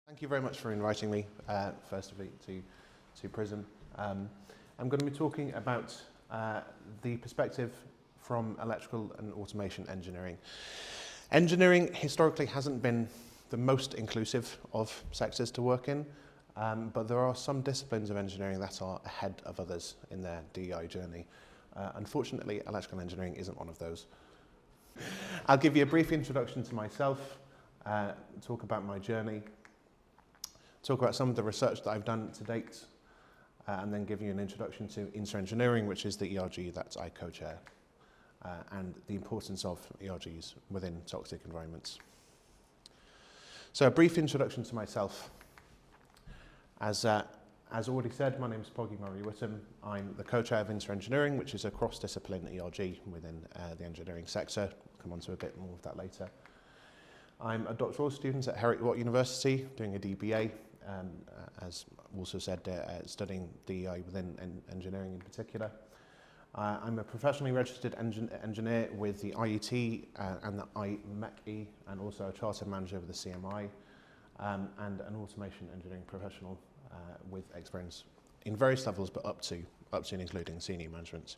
Thank you very much for inviting me, first of all, to Prism. I'm going to be talking about the perspective from electrical and automation engineering. Engineering historically hasn't been the most inclusive of sectors to work in, but there are some disciplines of engineering that are ahead of others in their DEI journey. Unfortunately, electrical engineering isn't one of those. I'll give you a brief introduction to myself, talk about my journey, talk about some of the research that I've done to date, and then give you an introduction to InterEngineering, which is the ERG that I co-chair, and the importance of ERGs within toxic environments. So a brief introduction to myself. As already said, my name is Poggy Murray Whitham. I'm the co-chair of InterEngineering, which is a cross-disciplinary ERG within the engineering sector. I'll come on to a bit more of that later. I'm a doctoral student at Heriot Watt University, doing a DBA, as also said, studying DEI within engineering in particular. I'm a professionally registered engineer with the IET and the IMECE, and also a chartered manager with the CMI, and an automation engineering professional with experience in various levels, but up to and including senior management.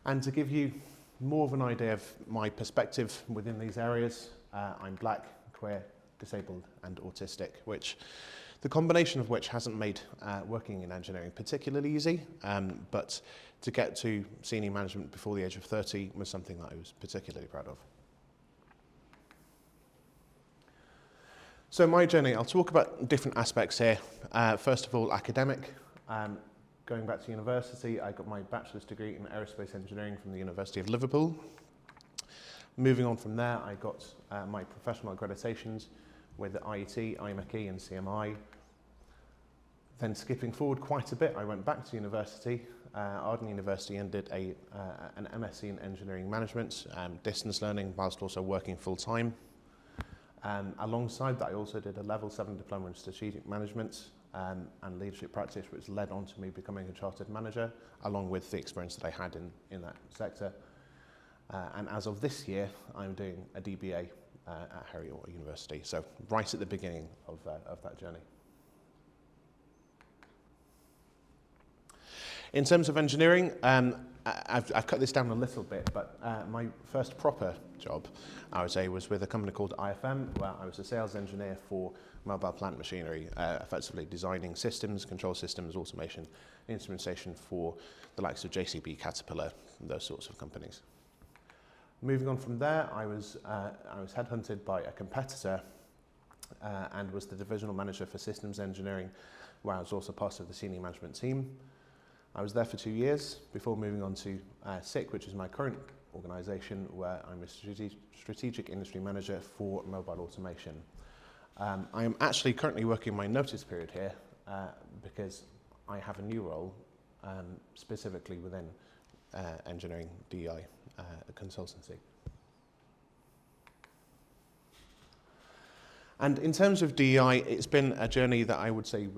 And to give you more of an idea of my perspective within these areas, I'm black, queer, disabled and autistic, which the combination of which hasn't made working in engineering particularly easy, but to get to senior management before the age of 30 was something that I was particularly proud of. So my journey, I'll talk about different aspects here. First of all, academic. Going back to university, I got my bachelor's degree in aerospace engineering from the University of Liverpool. Moving on from there, I got my professional accreditations with the IET, IMECE and CMI. Then skipping forward quite a bit, I went back to university, Arden University, and did an MSc in engineering management, distance learning, whilst also working full-time. Alongside that, I also did a level 7 diploma in strategic management and leadership practice, which led on to me becoming a chartered manager, along with the experience that I had in that sector. And as of this year, I'm doing a DBA at Heriot Watt University, so right at the beginning of that journey. In terms of engineering, I've cut this down a little bit, but my first proper job, I would say, was with a company called IFM, where I was a sales engineer for mobile plant machinery, effectively designing systems, control systems, automation, instrumentation for the likes of JCB, Caterpillar, those sorts of companies. Moving on from there, I was headhunted by a competitor and was the divisional manager for systems engineering, where I was also part of the senior management team. I was there for 2 years before moving on to SICK, which is my current organisation, where I'm a strategic industry manager for mobile automation. I am actually currently working my notice period here because I have a new role specifically within engineering DEI consultancy. And in terms of DEI, it's been a journey that I would say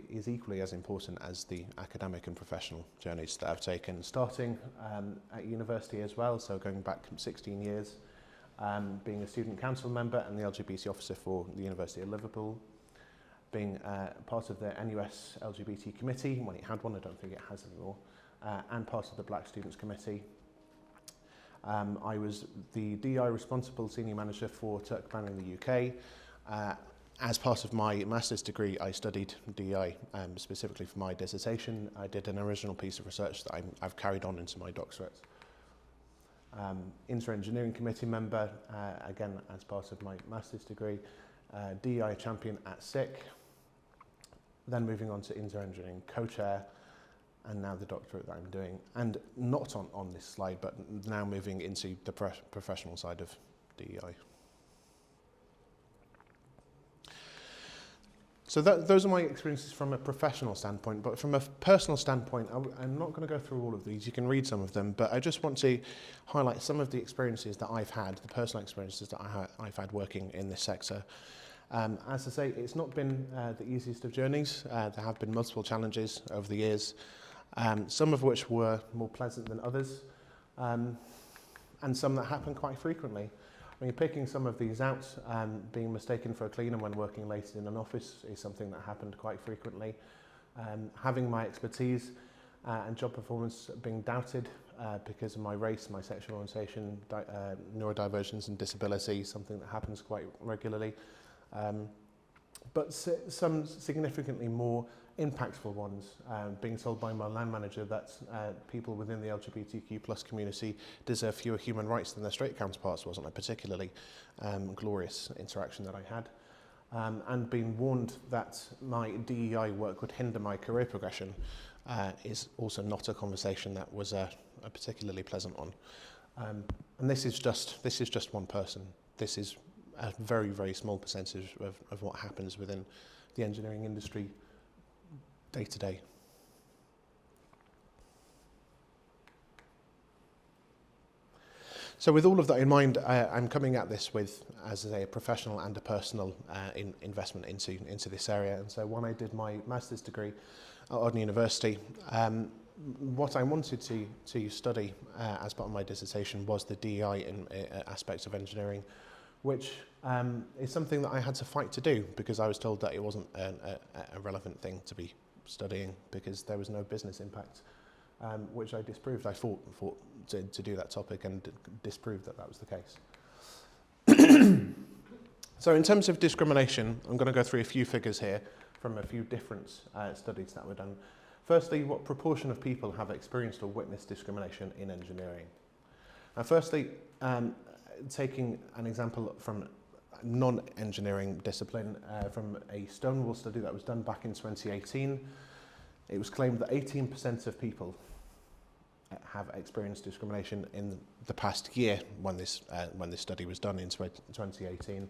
is equally as important as the academic and professional journeys that I've taken, starting at university as well, so going back 16 years, being a student council member and the LGBT officer for the University of Liverpool, being part of the NUS LGBT committee, when it had one, I don't think it has anymore, and part of the Black Students Committee. I was the DEI responsible senior manager for Turkmen in the UK. As part of my master's degree, I studied DEI specifically for my dissertation. I did an original piece of research that I've carried on into my doctorate. InterEngineering committee member, again as part of my master's degree, DEI champion at SICK, then moving on to InterEngineering co-chair, and now the doctorate that I'm doing, and not on this slide, but now moving into the professional side of DEI. So those are my experiences from a professional standpoint, but from a personal standpoint, I'm not going to go through all of these. You can read some of them, but I just want to highlight some of the experiences that I've had, the personal experiences that I've had working in this sector. As I say, it's not been the easiest of journeys. There have been multiple challenges over the years, some of which were more pleasant than others, and some that happen quite frequently. When you're picking some of these out, being mistaken for a cleaner when working late in an office is something that happened quite frequently. Having my expertise and job performance being doubted because of my race, my sexual orientation, neurodivergence and disability, something that happens quite regularly. But some significantly more impactful ones, being told by my line manager that people within the LGBTQ plus community deserve fewer human rights than their straight counterparts wasn't a particularly glorious interaction that I had. And being warned that my DEI work would hinder my career progression is also not a conversation that was a particularly pleasant one. And this is just one person. This is a very, very small percentage of what happens within the engineering industry day to day. So with all of that in mind, I'm coming at this with, as a professional and a personal investment into this area. And so when I did my master's degree at Watt University, what I wanted to study as part of my dissertation was the DEI aspects of engineering, which is something that I had to fight to do because I was told that it wasn't a relevant thing to be studying because there was no business impact, which I disproved. I fought to do that topic and disproved that was the case. So in terms of discrimination, I'm going to go through a few figures here from a few different studies that were done. Firstly, what proportion of people have experienced or witnessed discrimination in engineering? Now, firstly, taking an example from non-engineering discipline, from a Stonewall study that was done back in 2018, it was claimed that 18% of people have experienced discrimination in the past year when this study was done in 2018.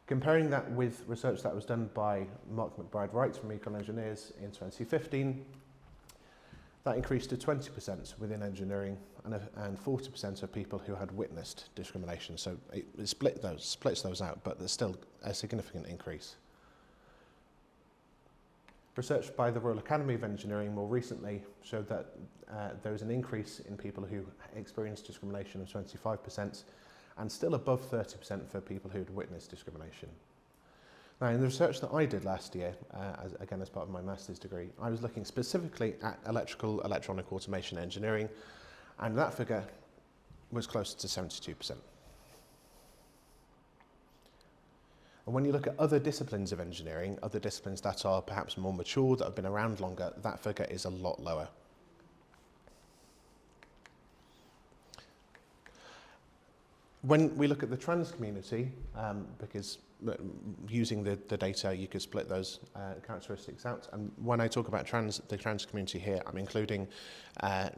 Comparing that with research that was done by Mark McBride-Wright from Econ Engineers in 2015, that increased to 20% within engineering and 40% of people who had witnessed discrimination. So it splits those out, but there's still a significant increase. Research by the Royal Academy of Engineering more recently showed that there was an increase in people who experienced discrimination of 25% and still above 30% for people who had witnessed discrimination. Now, in the research that I did last year, as part of my master's degree, I was looking specifically at electrical, electronic automation engineering, and that figure was closer to 72%. And when you look at other disciplines of engineering, other disciplines that are perhaps more mature, that have been around longer, that figure is a lot lower. When we look at the trans community, because using the data, you could split those characteristics out. And when I talk about the trans community here, I'm including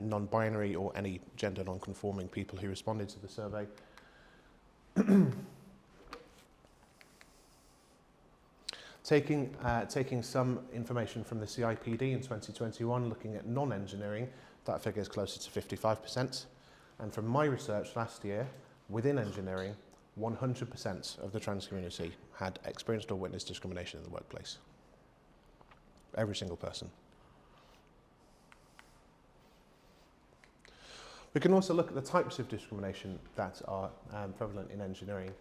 non-binary or any gender non-conforming people who responded to the survey. Taking some information from the CIPD in 2021, looking at non-engineering, that figure is closer to 55%. And from my research last year, within engineering, 100% of the trans community had experienced or witnessed discrimination in the workplace. Every single person. We can also look at the types of discrimination that are prevalent in engineering.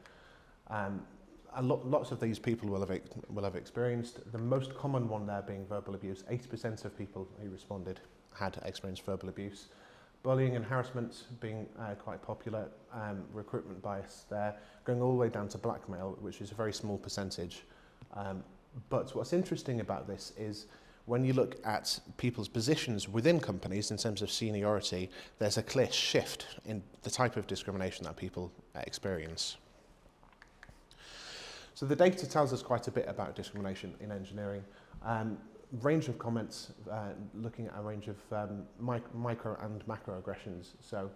Lots of these people will have experienced. The most common one there being verbal abuse. 80% of people who responded had experienced verbal abuse. Bullying and harassment being quite popular, recruitment bias there, going all the way down to blackmail, which is a very small percentage. But what's interesting about this is when you look at people's positions within companies in terms of seniority, there's a clear shift in the type of discrimination that people experience. So the data tells us quite a bit about discrimination in engineering. Range of comments, looking at a range of micro and macro aggressions. So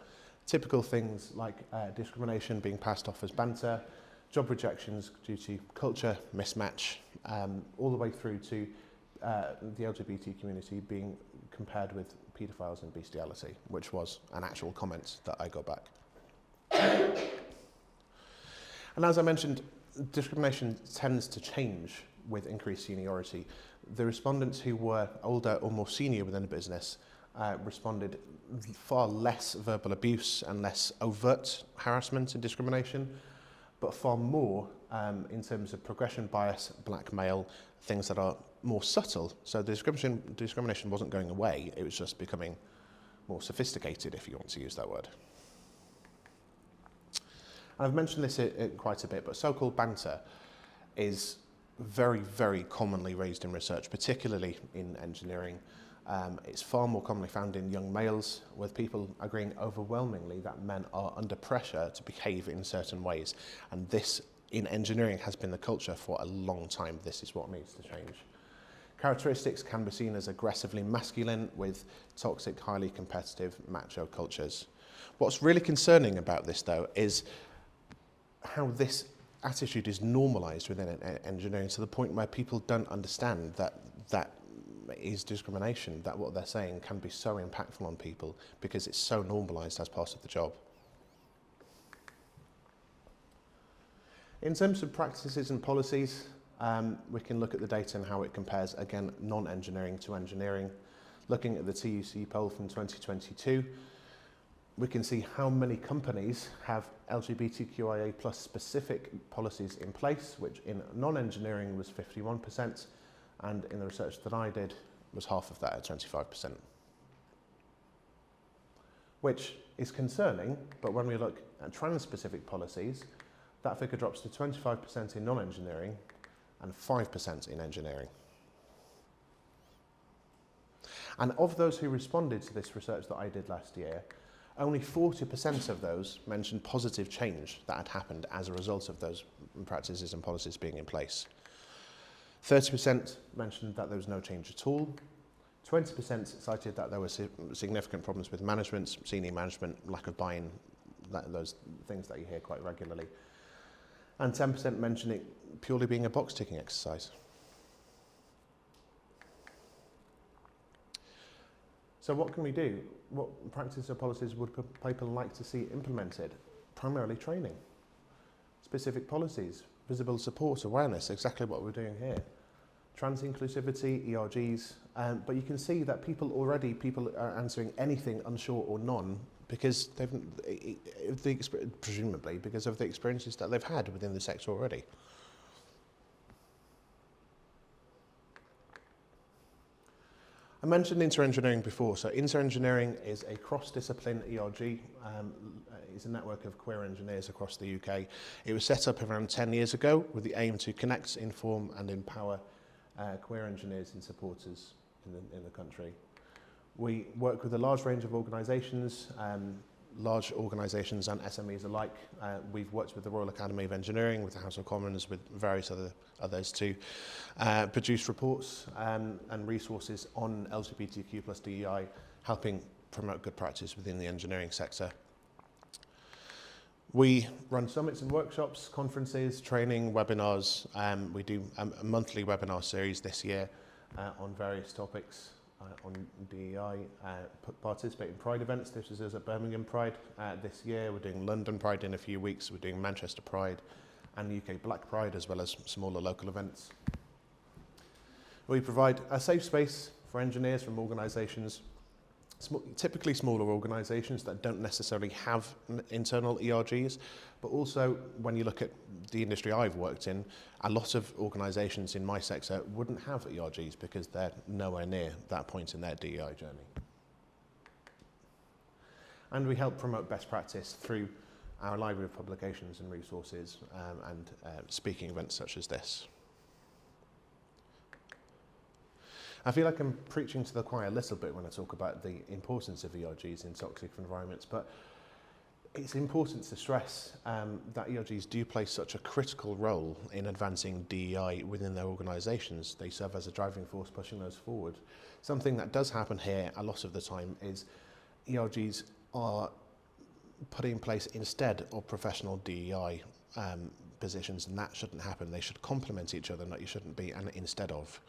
typical things like discrimination being passed off as banter, job rejections due to culture mismatch, all the way through to the LGBT community being compared with paedophiles and bestiality, which was an actual comment that I got back. And as I mentioned, discrimination tends to change with increased seniority. The respondents who were older or more senior within a business responded far less verbal abuse and less overt harassment and discrimination, but far more in terms of progression bias, blackmail, things that are more subtle. So the discrimination wasn't going away, it was just becoming more sophisticated, if you want to use that word. And I've mentioned this quite a bit, but so-called banter is very, very commonly raised in research, particularly in engineering. It's far more commonly found in young males, with people agreeing overwhelmingly that men are under pressure to behave in certain ways. And this, in engineering, has been the culture for a long time. This is what needs to change. Characteristics can be seen as aggressively masculine with toxic, highly competitive macho cultures. What's really concerning about this, though, is how this attitude is normalised within engineering to the point where people don't understand that that is discrimination, that what they're saying can be so impactful on people because it's so normalised as part of the job. In terms of practices and policies, we can look at the data and how it compares, again, non-engineering to engineering. Looking at the TUC poll from 2022, we can see how many companies have LGBTQIA+ specific policies in place, which in non-engineering was 51%, and in the research that I did was half of that at 25%. Which is concerning, but when we look at trans-specific policies, that figure drops to 25% in non-engineering and 5% in engineering. And of those who responded to this research that I did last year, only 40% of those mentioned positive change that had happened as a result of those practices and policies being in place. 30% mentioned that there was no change at all. 20% cited that there were significant problems with management, senior management, lack of buy-in, those things that you hear quite regularly. And 10% mentioned it purely being a box-ticking exercise. So what can we do? What practices or policies would people like to see implemented? Primarily training, specific policies, visible support, awareness, exactly what we're doing here. Trans inclusivity, ERGs, but you can see that people are answering anything, unsure or none, because presumably because of the experiences that they've had within the sector already. I mentioned InterEngineering before. So InterEngineering is a cross-discipline ERG. It's a network of queer engineers across the UK. It was set up around 10 years ago with the aim to connect, inform and empower queer engineers and supporters in the country. We work with a large range of organisations, large organisations and SMEs alike. We've worked with the Royal Academy of Engineering, with the House of Commons, with various others to produce reports and resources on LGBTQ plus DEI, helping promote good practice within the engineering sector. We run summits and workshops, conferences, training, webinars. We do a monthly webinar series this year on various topics. On DEI, participate in Pride events. This is us at Birmingham Pride this year. We're doing London Pride in a few weeks. We're doing Manchester Pride and UK Black Pride, as well as smaller local events. We provide a safe space for engineers from organisations, typically smaller organisations that don't necessarily have internal ERGs, but also when you look at the industry I've worked in, a lot of organisations in my sector wouldn't have ERGs because they're nowhere near that point in their DEI journey. And we help promote best practice through our library of publications and resources and speaking events such as this. I feel like I'm preaching to the choir a little bit when I talk about the importance of ERGs in toxic environments, but it's important to stress that ERGs do play such a critical role in advancing DEI within their organisations. They serve as a driving force pushing those forward. Something that does happen here a lot of the time is ERGs are put in place instead of professional DEI positions, and that shouldn't happen. They should complement each other, not you shouldn't be an instead of.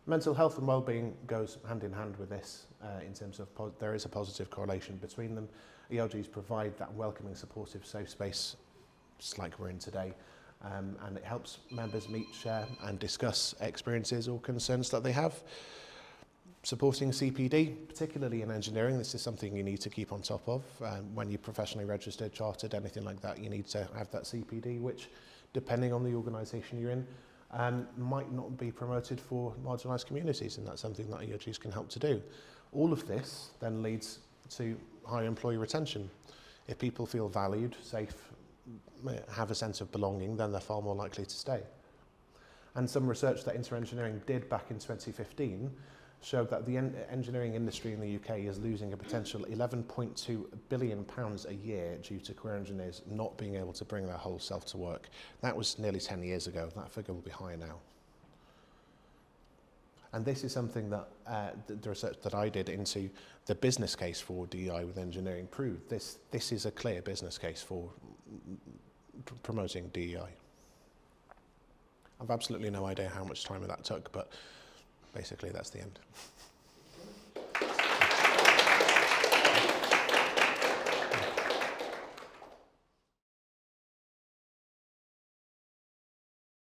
Mental health and well-being goes hand in hand with this in terms of there is a positive correlation between them. ERGs provide that welcoming, supportive, safe space, just like we're in today, and it helps members meet, share and discuss experiences or concerns that they have. Supporting CPD, particularly in engineering, this is something you need to keep on top of. When you're professionally registered, chartered, anything like that, you need to have that CPD, which, depending on the organisation you're in, might not be promoted for marginalised communities, and that's something that ERGs can help to do. All of this then leads to high employee retention. If people feel valued, safe, have a sense of belonging, then they're far more likely to stay. And some research that InterEngineering did back in 2015 showed that the engineering industry in the UK is losing a potential £11.2 billion a year due to queer engineers not being able to bring their whole self to work. That was nearly 10 years ago. That figure will be higher now. And this is something that the research that I did into the business case for DEI with engineering proved. This is a clear business case for promoting DEI. I've absolutely no idea how much time that took, but basically that's the end.